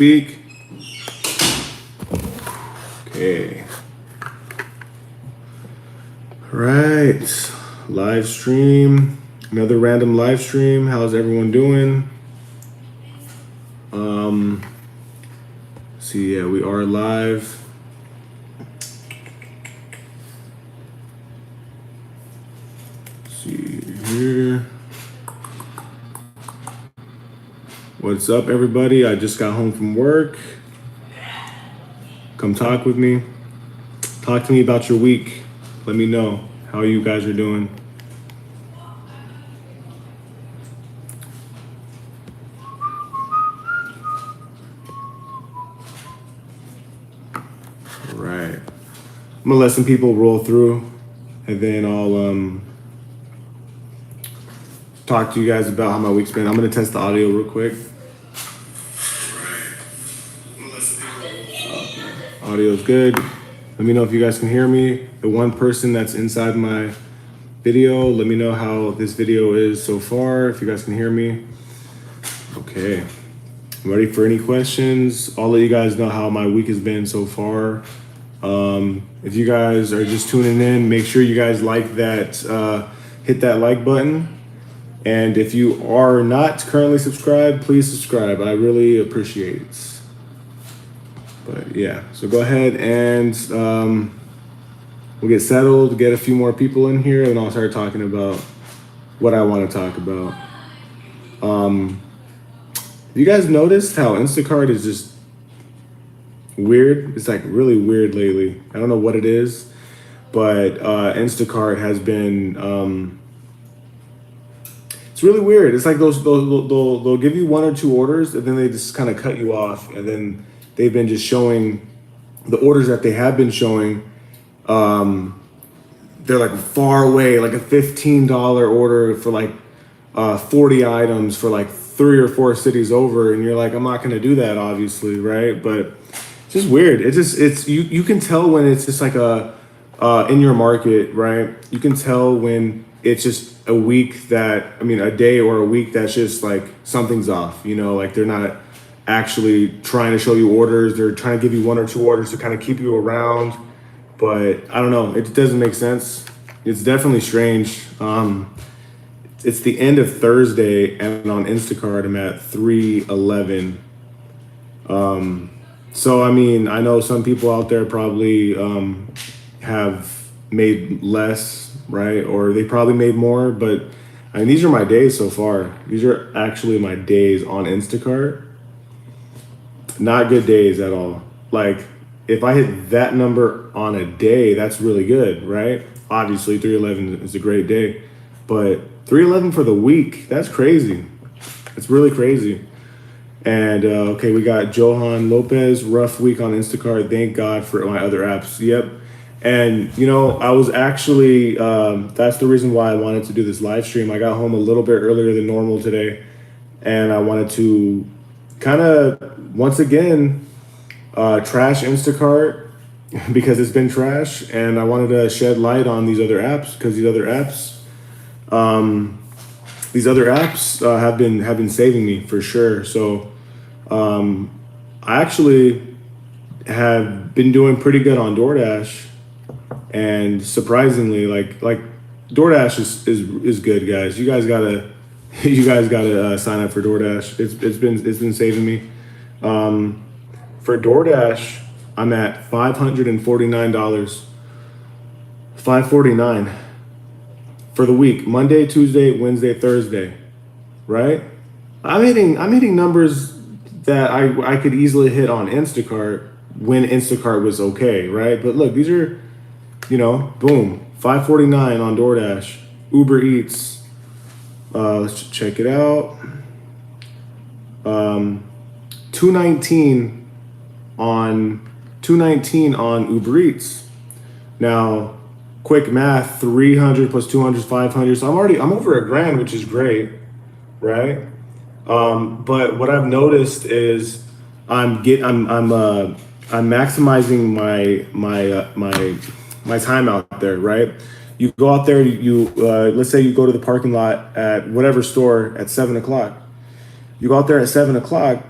speak. Okay. Right. Live stream. Another random live stream. How's everyone doing? See, yeah, we are live. Let's see here. What's up, everybody? I just got home from work. Come talk with me. Talk to me about your week. Let me know how you guys are doing. All right. I'm gonna let some people roll through, and then I'll talk to you guys about how my week's been. I'm gonna test the audio real quick. Audio's good. Let me know if you guys can hear me. The one person that's inside my video, let me know how this video is so far, if you guys can hear me. Okay. I'm ready for any questions. I'll let you guys know how my week has been so far. If you guys are just tuning in, make sure you guys like that, hit that like button. And if you are not currently subscribed, please subscribe. I really appreciate it. But yeah, so go ahead and we'll get settled, get a few more people in here, and I'll start talking about what I want to talk about. You guys noticed how Instacart is just weird? It's like really weird lately. I don't know what it is, but Instacart has been, it's really weird. It's like they'll give you one or two orders, and then they just kind of cut you off, and then they've been just showing the orders that they have been showing. They're like far away, like a $15 order for like 40 items for like 3 or 4 cities over. And you're like, I'm not going to do that, obviously. Right. But it's just weird. You can tell when it's just like in your market, right? You can tell when it's just a day or a week that's just like something's off, like they're not actually trying to show you orders. They're trying to give you 1 or 2 orders to kind of keep you around. But I don't know. It doesn't make sense. It's definitely strange. It's the end of Thursday, and on Instacart, I'm at 311. So, I know some people out there probably have made less, right? Or they probably made more. But these are my days so far. These are actually my days on Instacart. Not good days at all. Like, if I hit that number on a day, that's really good, right? Obviously, 311 is a great day. But 311 for the week, that's crazy. It's really crazy. And, okay, we got Johan Lopez, rough week on Instacart. Thank God for my other apps. Yep. And, I was actually, that's the reason why I wanted to do this live stream. I got home a little bit earlier than normal today. And I wanted to kind of, once again, trash Instacart because it's been trash, and I wanted to shed light on these other apps because these other apps have been saving me for sure. So I actually have been doing pretty good on Doordash, and surprisingly, like Doordash is good, guys. You guys gotta sign up for Doordash. It's been saving me. For Doordash, I'm at $549. $549 for the week. Monday, Tuesday, Wednesday, Thursday. Right? I'm hitting numbers that I could easily hit on Instacart when Instacart was okay, right? But look, these are, boom, $549 on Doordash. Uber Eats. Let's check it out. $219 on Uber Eats. Now, quick math, 300 plus 200 is 500. So I'm over $1,000, which is great, right? But what I've noticed is I'm maximizing my time out there, right? You go out there, let's say you go to the parking lot at whatever store at 7 o'clock. You go out there at 7 o'clock,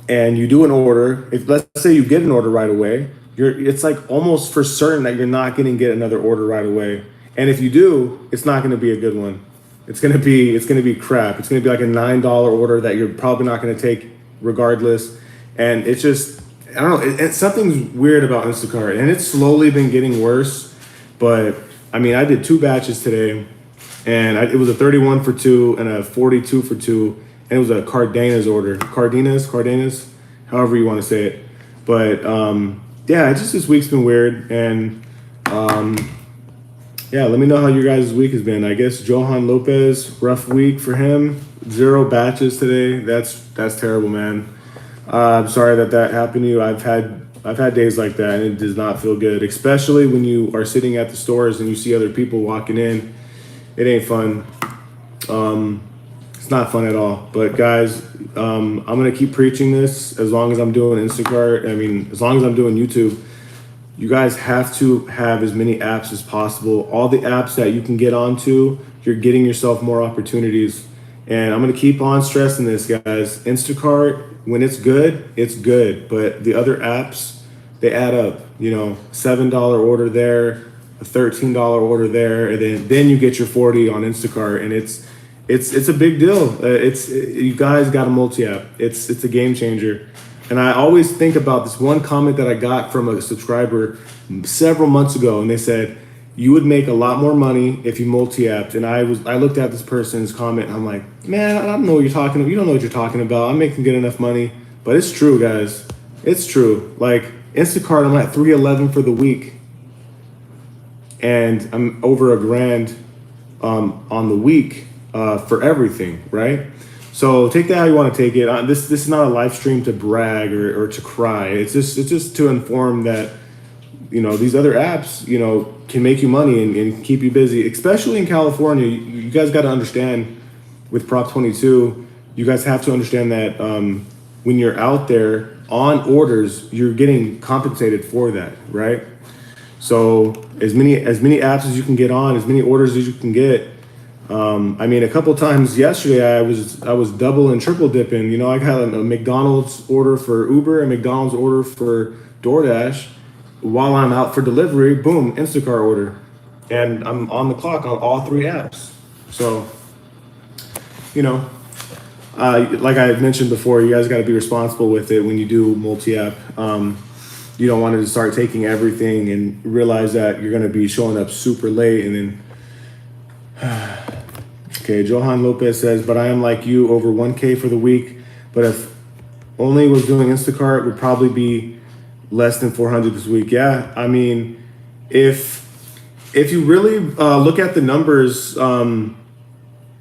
and you do an order, if let's say you get an order right away, it's like almost for certain that you're not going to get another order right away. And if you do, it's not going to be a good one. It's going to be crap. It's going to be like a $9 order that you're probably not going to take regardless. And it's just, I don't know, something's weird about Instacart, and it's slowly been getting worse. But I mean, I did 2 batches today, and it was a 31 for 2 and a 42 for 2, and it was a Cardenas order. Cardenas, however you want to say it. But yeah, it's just this week's been weird, and yeah, let me know how your guys' week has been. I guess Johan Lopez, rough week for him. 0 batches today. That's terrible, man. I'm sorry that happened to you. I've had days like that, and it does not feel good, especially when you are sitting at the stores and you see other people walking in. It ain't fun. It's not fun at all. But guys, I'm gonna keep preaching this as long as I'm doing Instacart. I mean, as long as I'm doing YouTube. You guys have to have as many apps as possible. All the apps that you can get onto, you're getting yourself more opportunities. And I'm gonna keep on stressing this, guys. Instacart, when it's good, it's good. But the other apps, they add up. You know, $7 order there, a $13 order there, and then you get your 40 on Instacart, and it's a big deal. You guys got a multi-app. It's a game changer. And I always think about this one comment that I got from a subscriber several months ago, and they said, you would make a lot more money if you multi-apped. And I looked at this person's comment, and I'm like, man, I don't know what you're talking about. You don't know what you're talking about. I'm making good enough money. But it's true, guys. It's true. Like Instacart, I'm at 311 for the week, and I'm over $1,000 on the week for everything, right? So take that how you want to take it. This is not a live stream to brag or to cry. It's just to inform that, you know, these other apps, you know, can make you money and keep you busy, especially in California. You guys got to understand with Prop 22, you guys have to understand that when you're out there on orders, you're getting compensated for that, right? So as many apps as you can get on, as many orders as you can get. I mean, a couple times yesterday, I was double and triple dipping. You know, I got a McDonald's order for Uber, a McDonald's order for Doordash. While I'm out for delivery, boom, Instacart order, and I'm on the clock on all 3 apps. So, you know, like I mentioned before, you guys got to be responsible with it when you do multi-app. You don't want to start taking everything and realize that you're going to be showing up super late and then. Okay, Johan Lopez says, but I am like you, over 1K for the week. But if only was doing Instacart, would probably be less than 400 this week. Yeah, I mean, if you really look at the numbers, and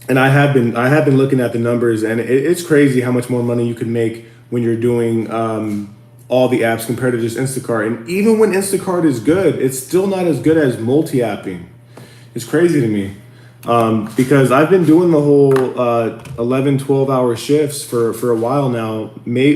I have been looking at the numbers, and it's crazy how much more money you can make when you're doing all the apps compared to just Instacart. And even when Instacart is good, it's still not as good as multi-apping. It's crazy to me. Because I've been doing the whole 11, 12-hour shifts for a while now.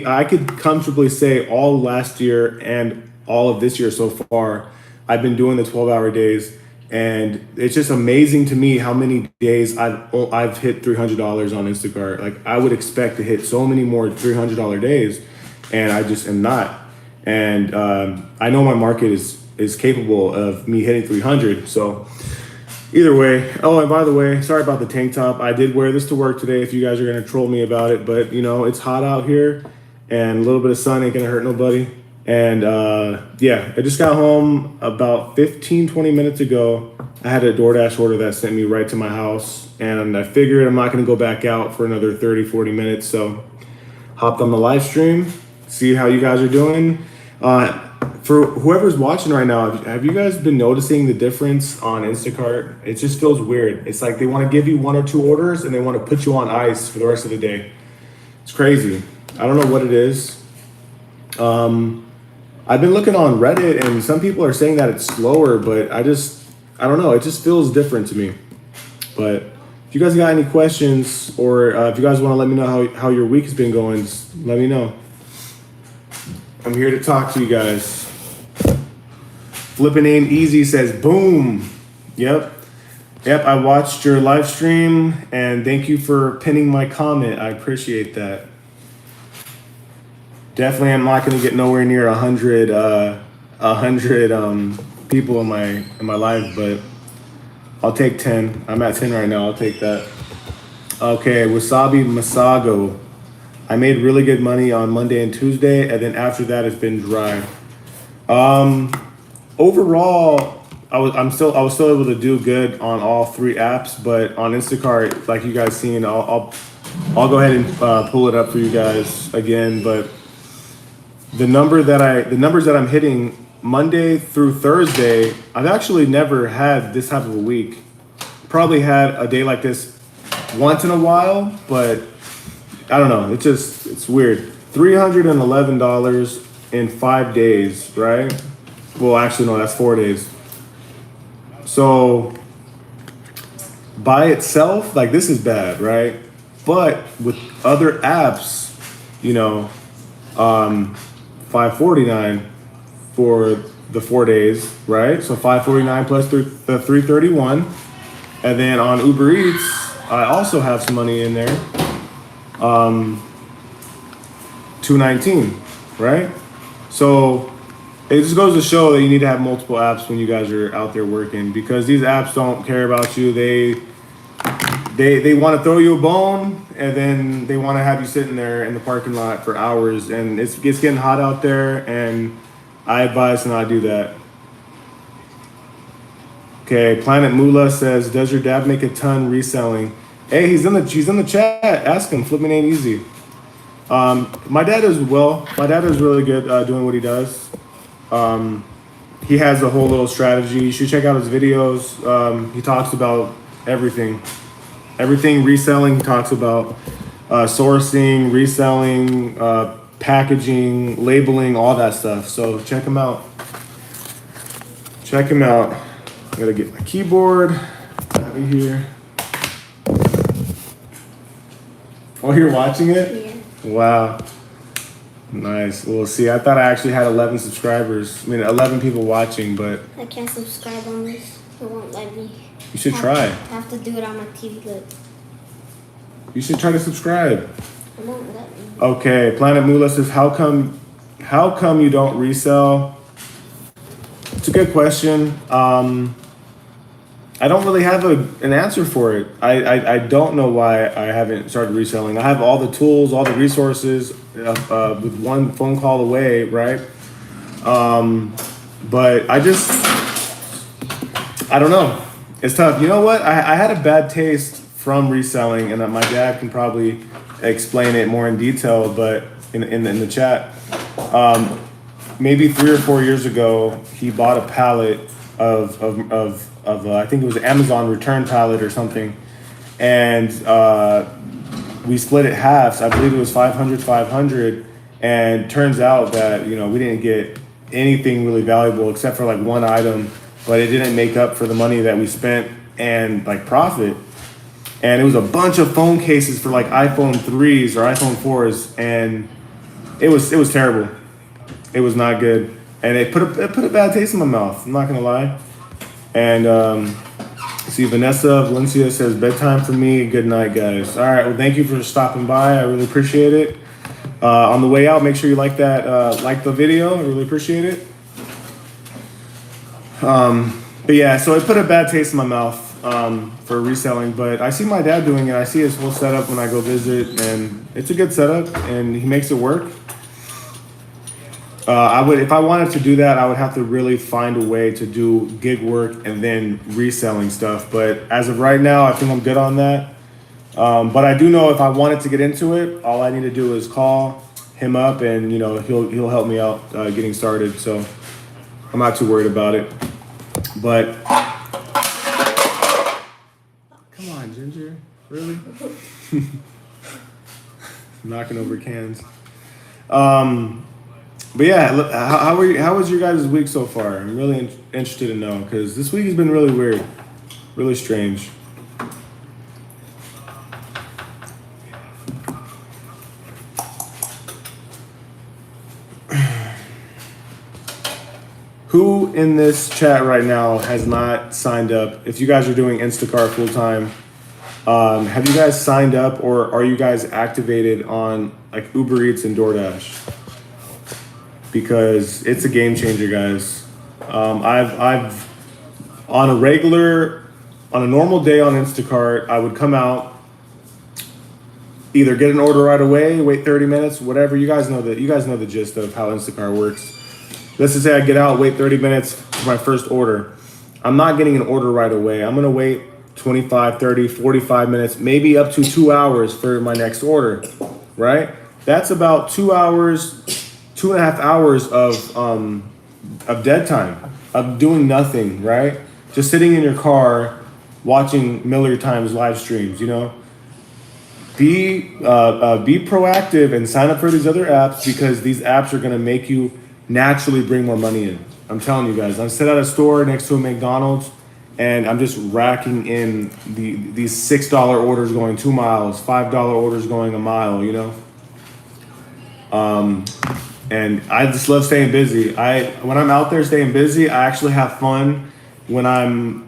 I could comfortably say all last year and all of this year so far, I've been doing the 12-hour days. And it's just amazing to me how many days I've hit $300 on Instacart. Like, I would expect to hit so many more $300 days, and I just am not. And I know my market is capable of me hitting 300. So either way. Oh, and by the way, sorry about the tank top. I did wear this to work today if you guys are going to troll me about it. But, you know, it's hot out here, and a little bit of sun ain't going to hurt nobody. And, yeah, I just got home about 15, 20 minutes ago. I had a Doordash order that sent me right to my house. And I figured I'm not going to go back out for another 30, 40 minutes. So hopped on the live stream, see how you guys are doing. For whoever's watching right now, have you guys been noticing the difference on Instacart? It just feels weird. It's like they want to give you 1 or 2 orders and they want to put you on ice for the rest of the day. It's crazy. I don't know what it is. I've been looking on Reddit, and some people are saying that it's slower, but I don't know. It just feels different to me. But if you guys got any questions, or if you guys want to let me know how your week has been going, just let me know. I'm here to talk to you guys. Flippin' Ain't Easy says, boom. Yep, I watched your live stream, and thank you for pinning my comment. I appreciate that. Definitely, I'm not going to get nowhere near 100 people in my life, but I'll take 10. I'm at 10 right now. I'll take that. Okay, Wasabi Masago. I made really good money on Monday and Tuesday, and then after that, it's been dry. Overall, I was still able to do good on all 3 apps, but on Instacart, like you guys seen, I'll go ahead and pull it up for you guys again. But the numbers that I'm hitting Monday through Thursday, I've actually never had this type of a week. Probably had a day like this once in a while, but I don't know. It's weird. $311 in 5 days, right? Well, actually, no, that's 4 days. So by itself, like this is bad, right? But with other apps, you know, 549 for the 4 days, right? So 549 plus the 331, and then on Uber Eats, I also have some money in there. 219, right? So it just goes to show that you need to have multiple apps when you guys are out there working, because these apps don't care about you. They want to throw you a bone, and then they want to have you sitting there in the parking lot for hours, and it's getting hot out there, and I advise to not do that. Okay, Planet Mula says, does your dad make a ton reselling? Hey, she's in the chat. Ask him. Flipping ain't easy. My dad is really good doing what he does. He has a whole little strategy. You should check out his videos. He talks about everything reselling. He talks about sourcing, reselling, packaging, labeling, all that stuff. So check him out. I gotta get my keyboard out of here. Oh, you're watching it? Yeah. Wow. Nice. Well, see, I thought I actually had 11 subscribers. 11 people watching, but I can't subscribe on this. It won't let me. you should try. I have to do it on my TV. Look. You should try to subscribe. It won't let me. Okay, Planet Mula says, how come you don't resell? It's a good question. I don't really have an answer for it. I don't know why I haven't started reselling. I have all the tools, all the resources with one phone call away, right? But I don't know. It's tough. You know what? I had a bad taste from reselling, and my dad can probably explain it more in detail, but in the chat. Maybe 3 or 4 years ago, he bought a pallet of I think it was an Amazon return pallet or something, and we split it halves. I believe it was 500, and turns out that we didn't get anything really valuable except for like one item, but it didn't make up for the money that we spent and like profit. And it was a bunch of phone cases for like iPhone 3s or iPhone 4s, and it was terrible. It was not good, and it put a bad taste in my mouth. I'm not gonna lie. And see, Vanessa Valencia says, bedtime for me. Good night, guys. All right. Well, thank you for stopping by. I really appreciate it. On the way out, make sure you like the video. I really appreciate it. But yeah, so it put a bad taste in my mouth for reselling. But I see my dad doing it. I see his whole setup when I go visit, and it's a good setup, and he makes it work. If I wanted to do that, I would have to really find a way to do gig work and then reselling stuff. But as of right now, I think I'm good on that. But I do know if I wanted to get into it, all I need to do is call him up, and he'll help me out getting started. So I'm not too worried about it. But come on, Ginger, really? Knocking over cans. But yeah, look, how was your guys' week so far? I'm really interested to know, because this week has been really weird, really strange. Who in this chat right now has not signed up? If you guys are doing Instacart full time, have you guys signed up, or are you guys activated on like Uber Eats and Doordash? because it's a game changer, guys. I've on a regular, on a normal day on Instacart, I would come out, either get an order right away, wait 30 minutes, whatever. You guys know the gist of how Instacart works. Let's just say I get out, wait 30 minutes for my first order. I'm not getting an order right away. I'm gonna wait 25, 30, 45 minutes, maybe up to 2 hours for my next order, right? That's about 2 hours, 2.5 hours of dead time, of doing nothing, right? Just sitting in your car, watching Miller Times live streams, you know? Be proactive and sign up for these other apps, because these apps are gonna make you naturally bring more money in. I'm telling you guys, I'm sitting at a store next to a McDonald's, and I'm just racking in these $6 orders going 2 miles, $5 orders going a mile, you know? And I just love staying busy. When I'm out there staying busy, I actually have fun when I'm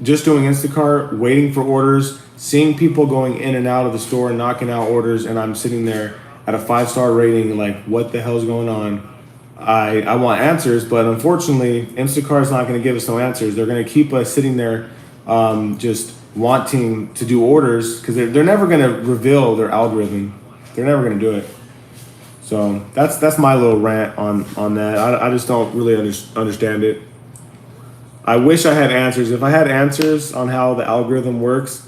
just doing Instacart, waiting for orders, seeing people going in and out of the store and knocking out orders, and I'm sitting there at a 5-star rating, like, what the hell's going on? I want answers, but unfortunately, Instacart's not going to give us no answers. They're going to keep us sitting there just wanting to do orders, because they're never going to reveal their algorithm. They're never going to do it. So that's my little rant on that. I just don't really understand it. I wish I had answers. If I had answers on how the algorithm works,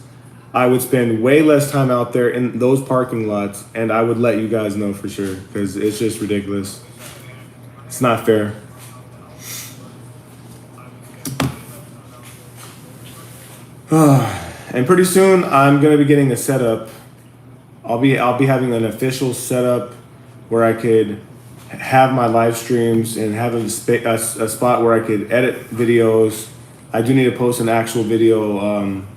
I would spend way less time out there in those parking lots, and I would let you guys know for sure, because it's just ridiculous. It's not fair. And pretty soon I'm gonna be getting a setup. I'll be having an official setup where I could have my live streams and have a spot where I could edit videos. I do need to post an actual video on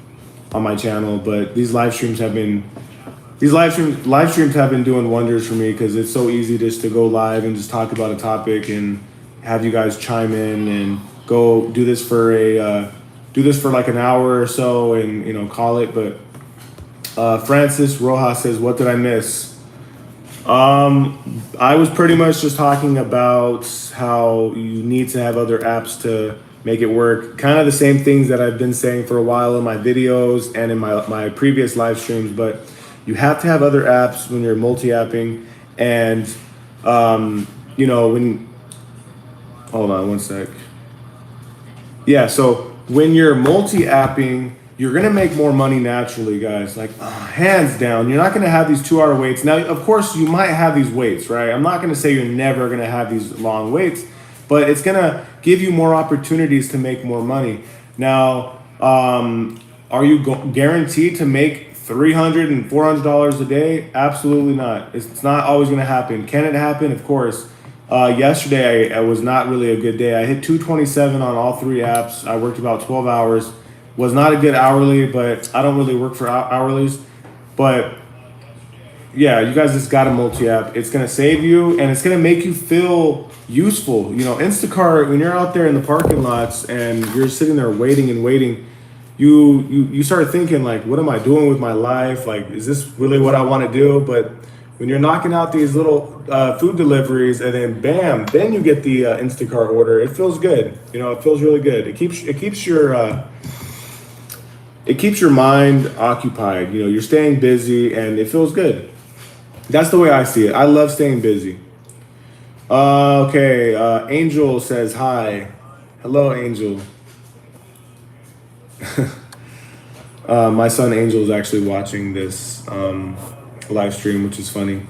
my channel, but these live streams have been doing wonders for me, because it's so easy just to go live and just talk about a topic and have you guys chime in and go do this for like an hour or so and, you know, call it. But Francis Rojas says, what did I miss? I was pretty much just talking about how you need to have other apps to make it work. Kind of the same things that I've been saying for a while in my videos and in my previous live streams, but you have to have other apps when you're multi-apping. And, you know, hold on one sec. Yeah, so when you're multi-apping, you're going to make more money naturally, guys. Like, hands down, you're not going to have these 2 hour waits. Now, of course, you might have these waits, right? I'm not going to say you're never going to have these long waits, but it's going to give you more opportunities to make more money. Now, are you guaranteed to make $300 and $400 a day? Absolutely not. It's not always going to happen. Can it happen? Of course. Yesterday, I was not really a good day. I hit 227 on all 3 apps. I worked about 12 hours. Was not a good hourly, but I don't really work for hourlies. But yeah, you guys just got a multi-app. It's going to save you, and it's going to make you feel useful. You know, Instacart, when you're out there in the parking lots and you're sitting there waiting and waiting, you start thinking, like, what am I doing with my life? Like, is this really what I want to do? But when you're knocking out these little food deliveries, and then bam, then you get the Instacart order, it feels good. You know, it feels really good. It keeps your mind occupied. You know, you're staying busy, and it feels good. That's the way I see it. I love staying busy. Okay, Angel says hi. Hello, Angel. My son Angel is actually watching this live stream, which is funny.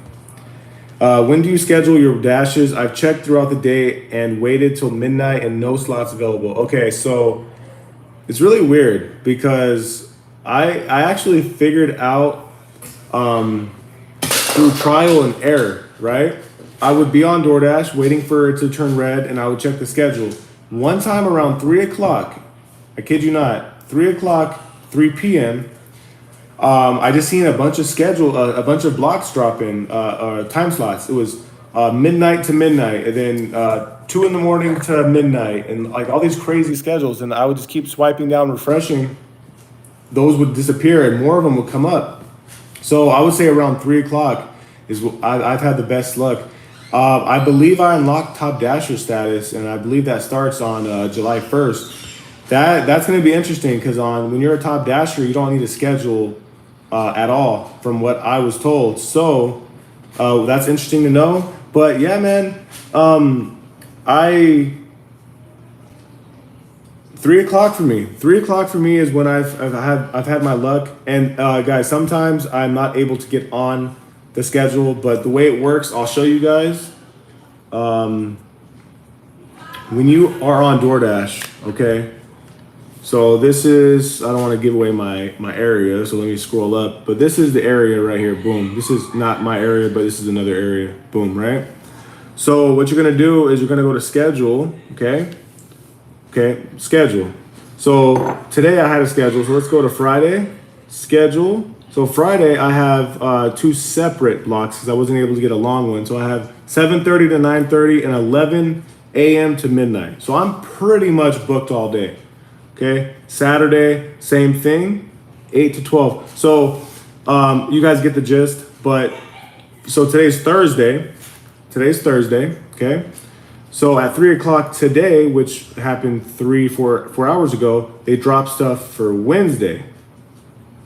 When do you schedule your dashes? I've checked throughout the day and waited till midnight and no slots available. Okay, so it's really weird, because I actually figured out through trial and error, right? I would be on Doordash waiting for it to turn red, and I would check the schedule. One time around 3 o'clock, I kid you not, 3 o'clock, 3 p.m., I just seen a bunch of blocks drop in, time slots. It was midnight to midnight, and then 2 in the morning to midnight, and like all these crazy schedules. And I would just keep swiping down, refreshing. Those would disappear, and more of them would come up. So I would say around 3 o'clock is I've had the best luck. I believe I unlocked Top Dasher status, and I believe that starts on July 1st. That's going to be interesting because on when you're a Top Dasher, you don't need a schedule at all, from what I was told. So that's interesting to know. But yeah, man, I 3 o'clock for me. 3 o'clock for me is when I've had my luck. And guys, sometimes I'm not able to get on the schedule, but the way it works, I'll show you guys. When you are on DoorDash, okay. So this is, I don't want to give away my area, so let me scroll up. But this is the area right here. Boom. This is not my area, but this is another area. Boom. Right. So what you're gonna do is you're gonna go to schedule. Okay. Okay, schedule. So today I had a schedule. So let's go to Friday, schedule. So Friday I have 2 separate blocks because I wasn't able to get a long one. So I have 7:30 to 9:30 and 11 a.m. to midnight. So I'm pretty much booked all day. Okay, Saturday, same thing, 8 to 12. So you guys get the gist. But so today's Thursday. Okay. So at 3 o'clock today, which happened 4 hours ago, they dropped stuff for Wednesday.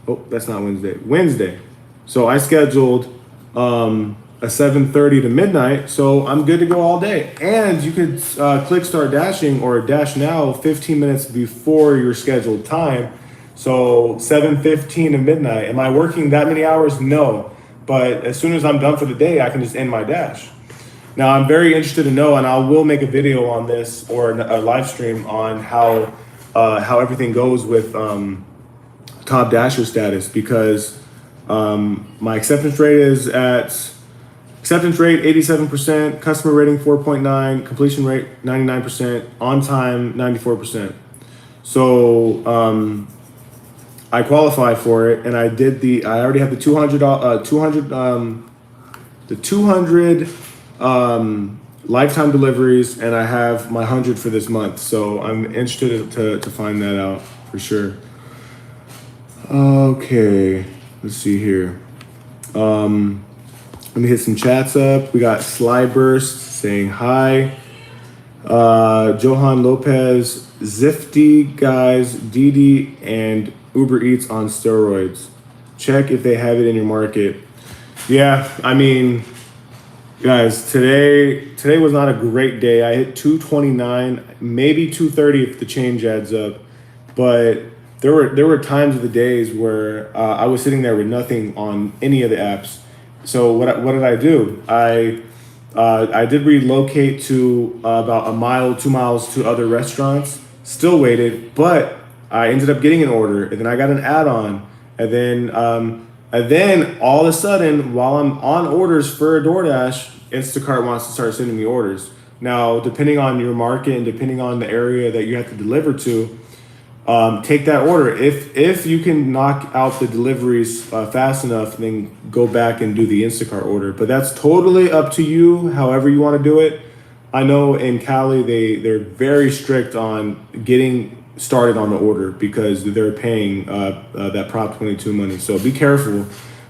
Oh, that's not Wednesday. Wednesday. So I scheduled a 7:30 to midnight, so I'm good to go all day. And you could click start dashing or dash now 15 minutes before your scheduled time. So 7:15 to midnight. Am I working that many hours? No. But as soon as I'm done for the day, I can just end my dash. Now, I'm very interested to know, and I will make a video on this or a live stream on how everything goes with Top Dasher status, because my acceptance rate is at 87%, customer rating 4.9, completion rate 99%, on time 94%. So I qualify for it, and I already have the 200 lifetime deliveries, and I have my 100 for this month. So I'm interested to find that out for sure. Okay, let's see here. Let me hit some chats up. We got Slyburst saying hi. Johan Lopez, Zifty guys, Didi, and Uber Eats on steroids. Check if they have it in your market. Yeah, I mean, guys, today was not a great day. I hit 229, maybe 230 if the change adds up. But there were times of the days where I was sitting there with nothing on any of the apps. So what did I do? I did relocate to about 2 miles to other restaurants. Still waited, but I ended up getting an order, and then I got an add-on, and then all of a sudden, while I'm on orders for a DoorDash, Instacart wants to start sending me orders. Now, depending on your market and depending on the area that you have to deliver to, take that order. If you can knock out the deliveries fast enough, then go back and do the Instacart order. But that's totally up to you, however you want to do it. I know in Cali, they're very strict on getting started on the order because they're paying that Prop 22 money. So be careful.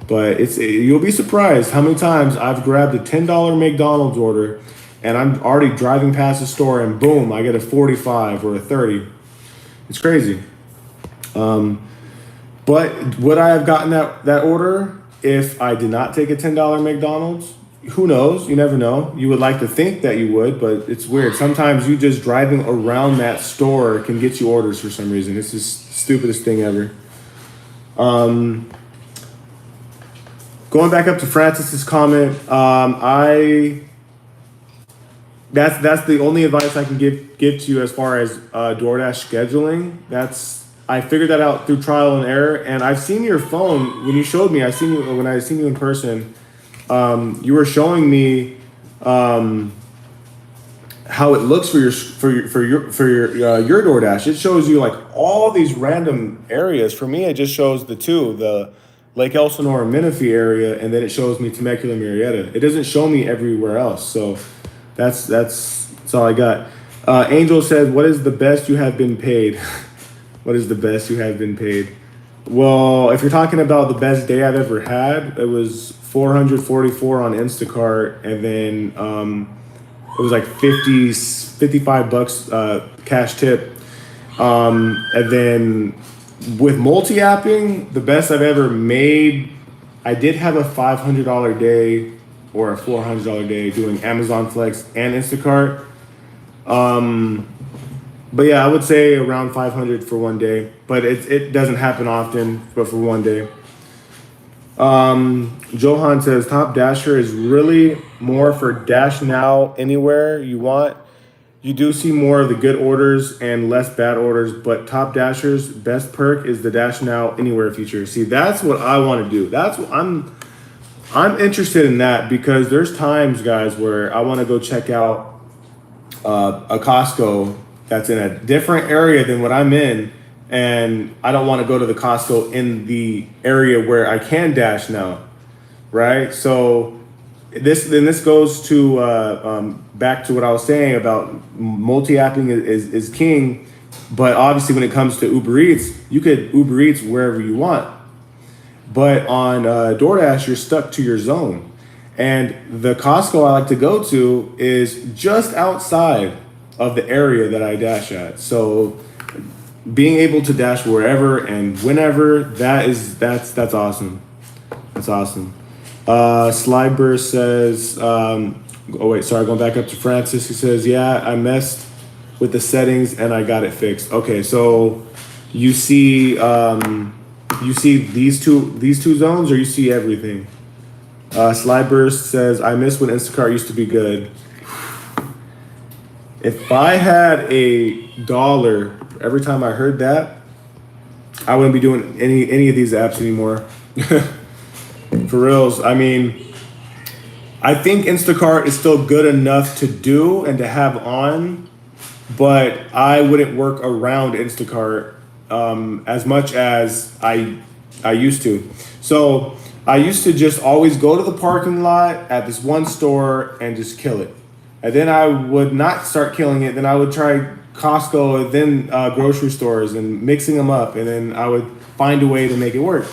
But you'll be surprised how many times I've grabbed a $10 McDonald's order and I'm already driving past the store and boom, I get a 45 or a 30. It's crazy. But would I have gotten that order if I did not take a $10 McDonald's? Who knows? You never know. You would like to think that you would, but it's weird. Sometimes you just driving around that store can get you orders for some reason. It's just the stupidest thing ever. Going back up to Francis's comment, that's the only advice I can give to you as far as DoorDash scheduling. I figured that out through trial and error, and I've seen your phone when you showed me. When I seen you in person. You were showing me how it looks for your DoorDash. It shows you like all these random areas. For me, it just shows the Lake Elsinore and Menifee area, and then it shows me Temecula, Murrieta. It doesn't show me everywhere else. So that's all I got. Angel says, "What is the best you have been paid?" What is the best you have been paid? Well, if you're talking about the best day I've ever had, it was 444 on Instacart, and then it was like 55 bucks cash tip. And then with multi-apping, the best I've ever made, I did have a $500 day or a $400 day doing Amazon Flex and Instacart. But yeah, I would say around 500 for one day, but it doesn't happen often, but for one day. Johan says Top Dasher is really more for dash now anywhere you want. You do see more of the good orders and less bad orders, but Top Dasher's best perk is the dash now anywhere feature. See, that's what I want to do. That's what I'm interested in that because there's times, guys, where I want to go check out a Costco that's in a different area than what I'm in, and I don't want to go to the Costco in the area where I can dash now, right? So this goes to back to what I was saying about multi-apping is king, but obviously when it comes to Uber Eats, you could Uber Eats wherever you want, but on DoorDash you're stuck to your zone, and the Costco I like to go to is just outside of the area that I dash at. So being able to dash wherever and whenever, that's awesome. That's awesome. Slideburst says, oh wait, sorry, going back up to Francis. He says, yeah, I messed with the settings and I got it fixed. Okay, so you see these two zones, or you see everything? Slideburst says, I miss when Instacart used to be good. If I had $1 every time I heard that, I wouldn't be doing any of these apps anymore. For reals. I mean, I think Instacart is still good enough to do and to have on, but I wouldn't work around Instacart as much as I used to. So I used to just always go to the parking lot at this one store and just kill it. And then I would not start killing it. Then I would try Costco and then grocery stores and mixing them up. And then I would find a way to make it work.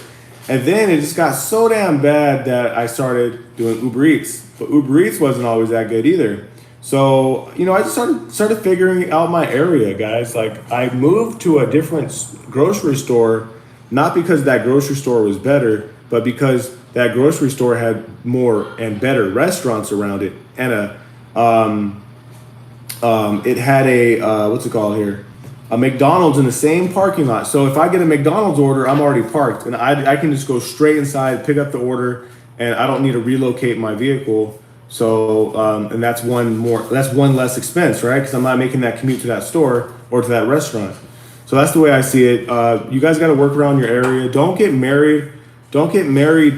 And then it just got so damn bad that I started doing Uber Eats. But Uber Eats wasn't always that good either. So, I just started figuring out my area, guys. Like, I moved to a different grocery store, not because that grocery store was better, but because that grocery store had more and better restaurants around it, and it had a what's it called here? A McDonald's in the same parking lot. So if I get a McDonald's order, I'm already parked, and I can just go straight inside, pick up the order, and I don't need to relocate my vehicle. So and that's one less expense, right? Because I'm not making that commute to that store or to that restaurant. So that's the way I see it. You guys got to work around your area. Don't get married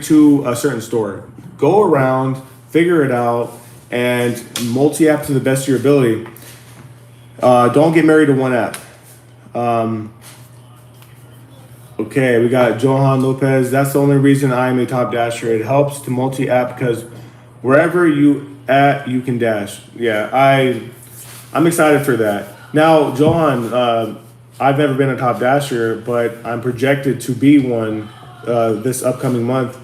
to a certain store. Go around, figure it out, and multi-app to the best of your ability. Don't get married to one app. Okay, we got Johan Lopez. That's the only reason I'm a top dasher. It helps to multi-app because wherever you at, you can dash. Yeah, I'm excited for that. Now, Johan, I've never been a top dasher, but I'm projected to be one this upcoming month.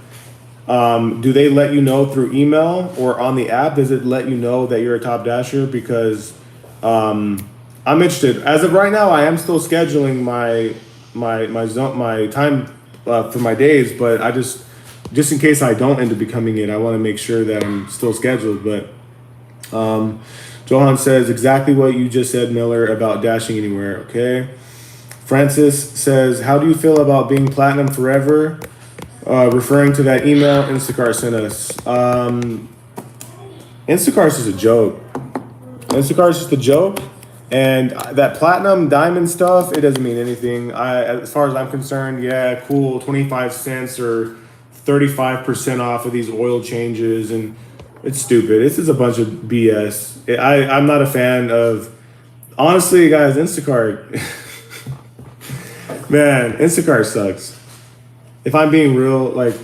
Do they let you know through email or on the app? Does it let you know that you're a top dasher? Because I'm interested. As of right now, I am still scheduling my time for my days, but I just in case I don't end up becoming it, I want to make sure that I'm still scheduled. But Johan says exactly what you just said, Miller, about dashing anywhere. Okay. Francis says, how do you feel about being platinum forever? Referring to that email Instacart sent us. Instacart's just a joke. Instacart's just a joke. And that platinum diamond stuff, it doesn't mean anything. As far as I'm concerned, yeah, cool, 25 cents or 35% off of these oil changes. And it's stupid. This is a bunch of BS. I'm not a fan of, honestly, guys, Instacart. Man, Instacart sucks. If I'm being real, like,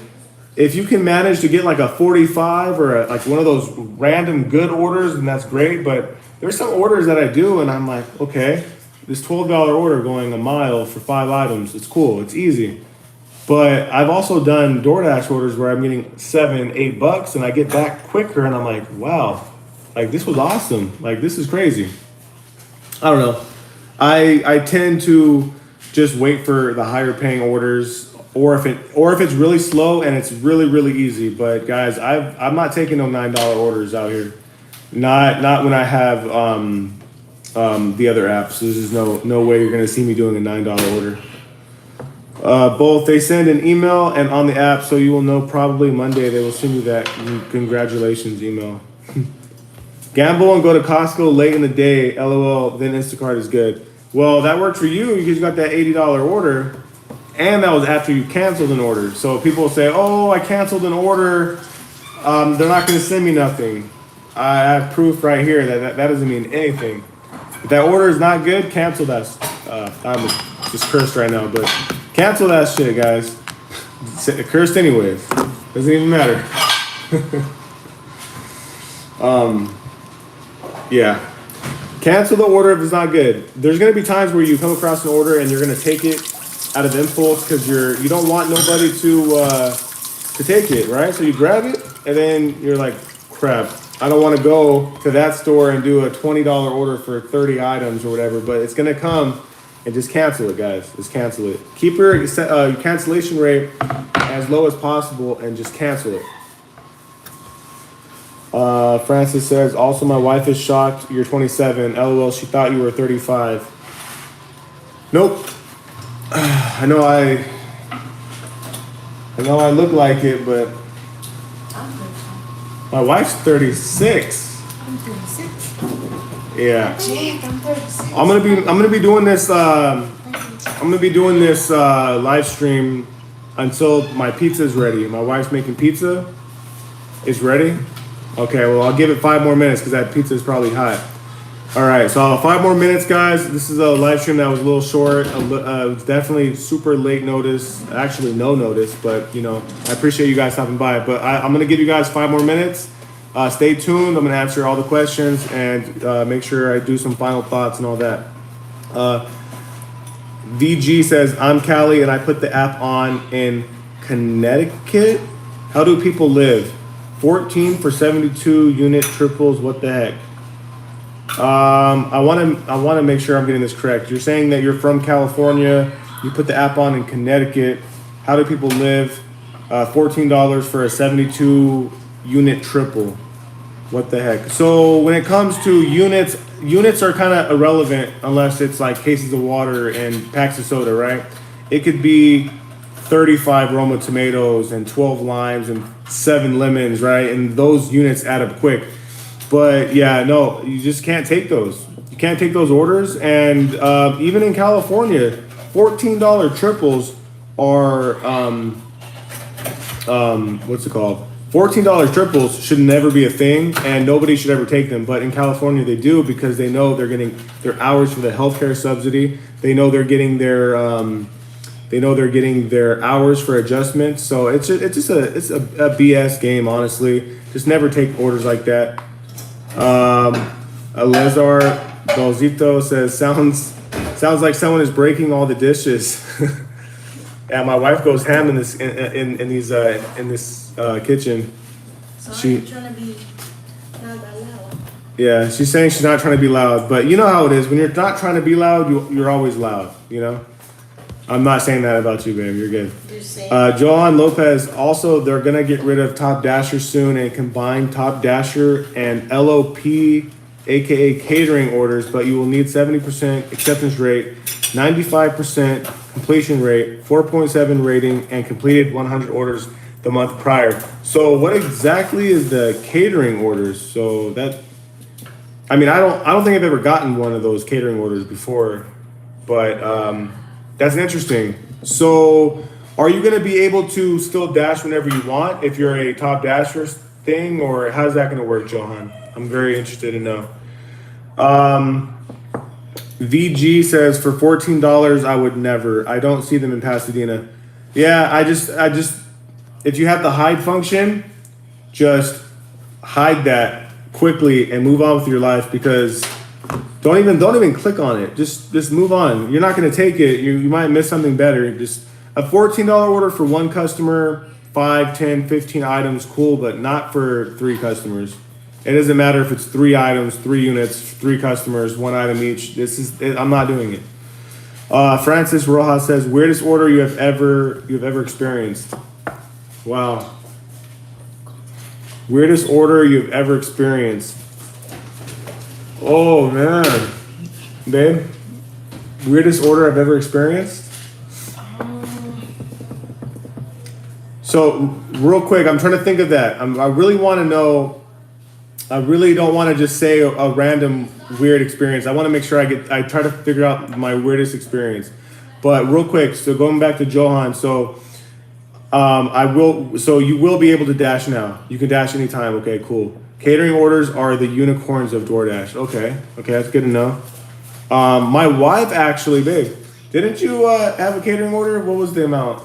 if you can manage to get like a 45 or like one of those random good orders, then that's great. But there's some orders that I do, and I'm like, okay, this $12 order going a mile for 5 items, it's cool, it's easy. But I've also done DoorDash orders where I'm getting $7, $8 and I get back quicker and I'm like, wow, like this was awesome. Like this is crazy. I don't know. I tend to just wait for the higher paying orders or if it's really slow and it's really, really easy. But guys, I'm not taking no $9 orders out here. Not when I have the other apps. There's just no way you're gonna see me doing a $9 order. Both they send an email and on the app, so you will know probably Monday they will send you that congratulations email. Gamble and go to Costco late in the day, LOL, then Instacart is good. Well, that worked for you because you got that $80 order, and that was after you canceled an order. So people will say, oh, I canceled an order, they're not gonna send me nothing. I have proof right here that doesn't mean anything. If that order is not good, cancel that. I'm just cursed right now, but cancel that shit, guys. Cursed anyways. Doesn't even matter. Yeah. Cancel the order if it's not good. There's gonna be times where you come across an order and you're gonna take it out of impulse because you don't want nobody to take it, right? So you grab it and then you're like, crap. I don't want to go to that store and do a $20 order for 30 items or whatever, but it's gonna come. And just cancel it, guys. Just cancel it. Keep your cancellation rate as low as possible and just cancel it. Francis says, also my wife is shocked you're 27. LOL, she thought you were 35. Nope. I know I look like it, but my wife's 36. I'm 36. Yeah. Jack, I'm 36. I'm gonna be doing this. I'm gonna be doing this live stream until my pizza is ready. My wife's making pizza. It's ready. Okay. Well, I'll give it 5 more minutes because that pizza is probably hot. All right. So 5 more minutes, guys. This is a live stream that was a little short. It's definitely super late notice. Actually, no notice. But I appreciate you guys stopping by. But I'm gonna give you guys 5 more minutes. Stay tuned. I'm going to answer all the questions and make sure I do some final thoughts and all that. VG says, I'm Cali and I put the app on in Connecticut. How do people live? 14 for 72 unit triples. What the heck? I want to make sure I'm getting this correct. You're saying that you're from California. You put the app on in Connecticut. How do people live? $14 for a 72 unit triple. What the heck? So when it comes to units are kind of irrelevant unless it's like cases of water and packs of soda, right? It could be 35 Roma tomatoes and 12 limes and 7 lemons, right? And those units add up quick. But yeah, no, you just can't take those. You can't take those orders. And even in California, $14 triples are what's it called? $14 triples should never be a thing, and nobody should ever take them. But in California, they do because they know they're getting their hours for the healthcare subsidy. They know they're getting their hours for adjustments. So it's a BS game, honestly. Just never take orders like that. Alezar Dolzito says sounds like someone is breaking all the dishes. Yeah, my wife goes ham in this kitchen. So I'm trying to be not that loud. Yeah, she's saying she's not trying to be loud, but you know how it is. When you're not trying to be loud, you're always loud. I'm not saying that about you, babe. You're good. You're saying Johan Lopez, also, they're going to get rid of Top Dasher soon and combine Top Dasher and LOP, aka catering orders, but you will need 70% acceptance rate, 95% completion rate, 4.7 rating, and completed 100 orders the month prior. So what exactly is the catering orders? So I don't think I've ever gotten one of those catering orders before, but that's interesting. So are you going to be able to still dash whenever you want if you're a Top Dasher thing, or how's that going to work, Johan? I'm very interested to know. VG says for $14, I would never. I don't see them in Pasadena. Yeah, I just if you have the hide function, just hide that quickly and move on with your life, because don't even click on it. Just move on. You're not going to take it. You might miss something better. Just A $14 order for one customer, 5, 10, 15 items, cool, but not for 3 customers. It doesn't matter if it's 3 items, 3 units, 3 customers, 1 item each. I'm not doing it. Francis Rojas says, weirdest order you've ever experienced. Wow. Weirdest order you've ever experienced. Oh man, babe. Weirdest order I've ever experienced. So real quick, I'm trying to think of that. I really want to know. I really don't want to just say a random weird experience. I want to make sure I try to figure out my weirdest experience. But real quick, so going back to Johan, so you will be able to dash now. You can dash anytime. Okay, cool. Catering orders are the unicorns of DoorDash. Okay, that's good to know. My wife actually, babe, didn't you have a catering order? What was the amount?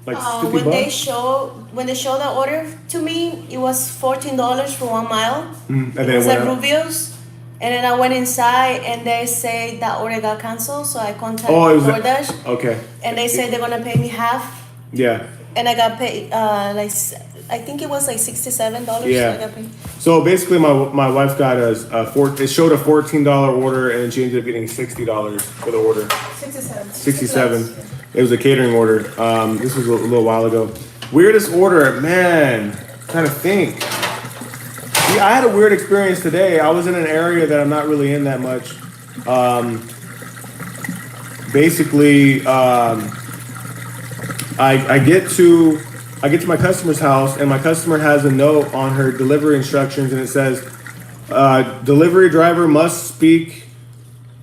Like $50? When they show the order to me, it was $14 for 1 mile. And then It was at went up. Rubio's, and then I went inside and they say that order got canceled, so I contacted Oh, it was DoorDash, okay. and they said they're gonna pay me half, Yeah. and I got paid I think it was like $67. Yeah. So I got paid. So basically, my wife got it showed a $14 order, and she ended up getting $60 for the order. 67. 67. It was a catering order. This was a little while ago. Weirdest order, man. I'm trying to think. See, I had a weird experience today. I was in an area that I'm not really in that much. Basically, I get to my customer's house, and my customer has a note on her delivery instructions, and it says, delivery driver must speak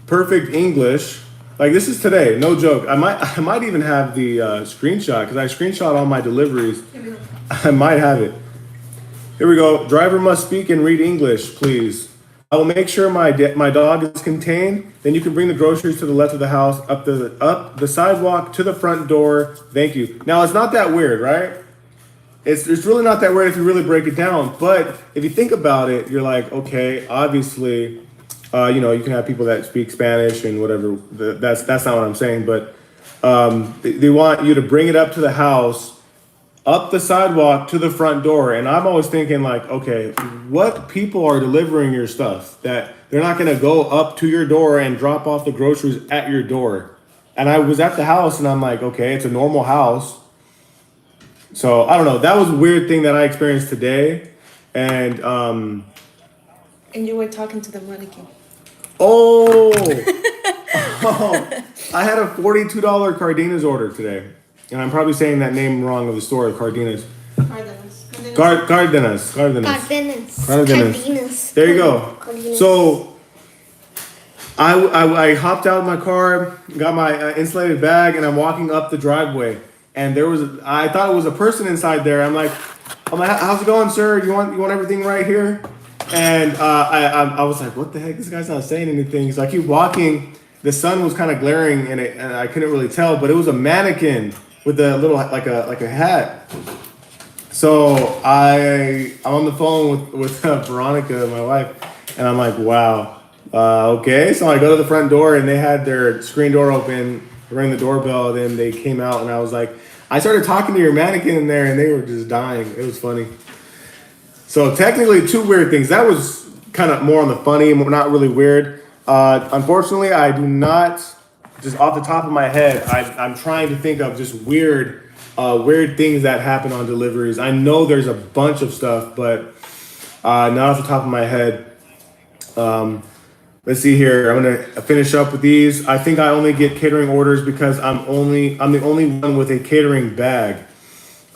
perfect English. Like, this is today, no joke. I might even have the screenshot, because I screenshot all my deliveries. I might have it. Here we go. Driver must speak and read English, please. I will make sure my dog is contained. Then you can bring the groceries to the left of the house, up the sidewalk to the front door. Thank you. Now, it's not that weird, right? It's really not that weird if you really break it down. But if you think about it, you're like, okay, obviously, you can have people that speak Spanish and whatever. That's not what I'm saying. But they want you to bring it up to the house, up the sidewalk to the front door. And I'm always thinking like, okay, what people are delivering your stuff that they're not going to go up to your door and drop off the groceries at your door. And I was at the house and I'm like, okay, it's a normal house. So I don't know. That was a weird thing that I experienced today. And you were talking to the mannequin. oh, I had a $42 Cardenas order today. And I'm probably saying that name wrong of the store, Cardenas. Cardenas. There you go. Cardenas. So I hopped out of my car, got my insulated bag, and I'm walking up the driveway. And I thought it was a person inside there. I'm like, how's it going, sir? You want everything right here? And I was like, what the heck? This guy's not saying anything. So I keep walking. The sun was kind of glaring in it, and I couldn't really tell, but it was a mannequin with a little like a hat. So I'm on the phone with Veronica, my wife, and I'm like, wow, okay. So I go to the front door, and they had their screen door open, rang the doorbell, then they came out, and I was like, I started talking to your mannequin in there, and they were just dying. It was funny. So technically 2 weird things. That was kind of more on the funny, not really weird. Unfortunately, I do not, just off the top of my head, I'm trying to think of just weird things that happen on deliveries. I know there's a bunch of stuff, but not off the top of my head. Let's see here. I'm gonna finish up with these. I think I only get catering orders because I'm the only one with a catering bag.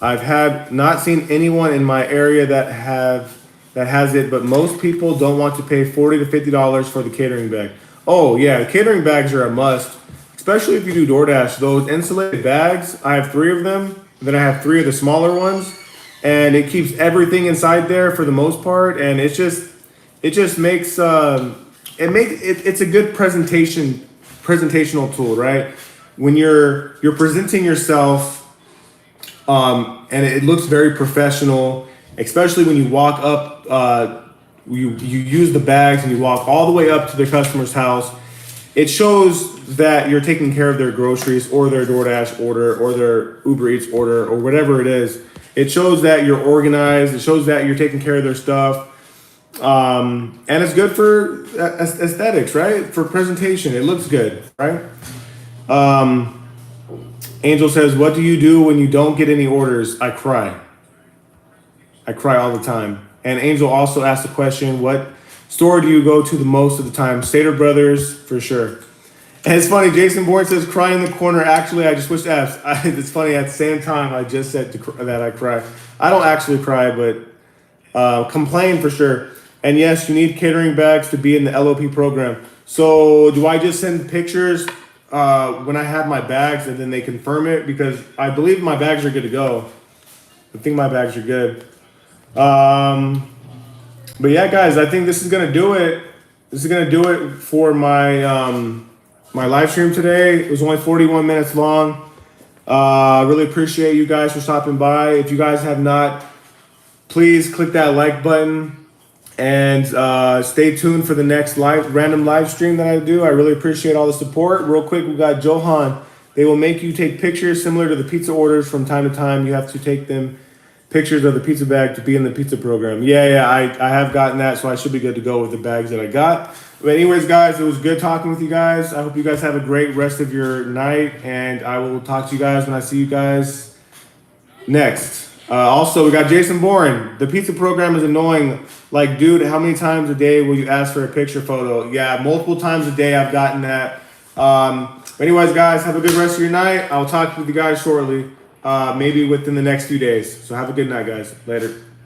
I've not seen anyone in my area that has it, but most people don't want to pay $40 to $50 for the catering bag. Oh yeah, catering bags are a must, especially if you do DoorDash. Those insulated bags, I have 3 of them. Then I have 3 of the smaller ones, and it keeps everything inside there for the most part. And it just makes it's a good presentational tool, right? When you're presenting yourself. And it looks very professional, especially when you walk up, you use the bags and you walk all the way up to the customer's house. it shows that you're taking care of their groceries or their DoorDash order or their Uber Eats order or whatever it is. It shows that you're organized. It shows that you're taking care of their stuff. And it's good for aesthetics, right? For presentation. It looks good, right? Angel says, what do you do when you don't get any orders? I cry. I cry all the time. And Angel also asked the question, what store do you go to the most of the time? Stater Brothers, for sure. And it's funny, Jason Bourne says, cry in the corner. Actually, I just switched apps. It's funny, at the same time, I just said that I cry. I don't actually cry, but complain for sure. And yes, you need catering bags to be in the LOP program. So do I just send pictures when I have my bags and then they confirm it? Because I believe my bags are good to go. I think my bags are good. But yeah, guys, I think this is gonna do it. This is gonna do it for my my live stream today. It was only 41 minutes long. Really appreciate you guys for stopping by. If you guys have not, please click that like button and stay tuned for the next random live stream that I do. I really appreciate all the support. Real quick, we got Johan. They will make you take pictures similar to the pizza orders from time to time. You have to take them pictures of the pizza bag to be in the pizza program. Yeah, I have gotten that, so I should be good to go with the bags that I got. But anyways, guys, it was good talking with you guys. I hope you guys have a great rest of your night, and I will talk to you guys when I see you guys next. Also, we got Jason Bourne. The pizza program is annoying. Like, dude, how many times a day will you ask for a picture photo? Yeah, multiple times a day I've gotten that. Anyways, guys, have a good rest of your night. I'll talk with you guys shortly. Maybe within the next few days. So have a good night, guys. Later.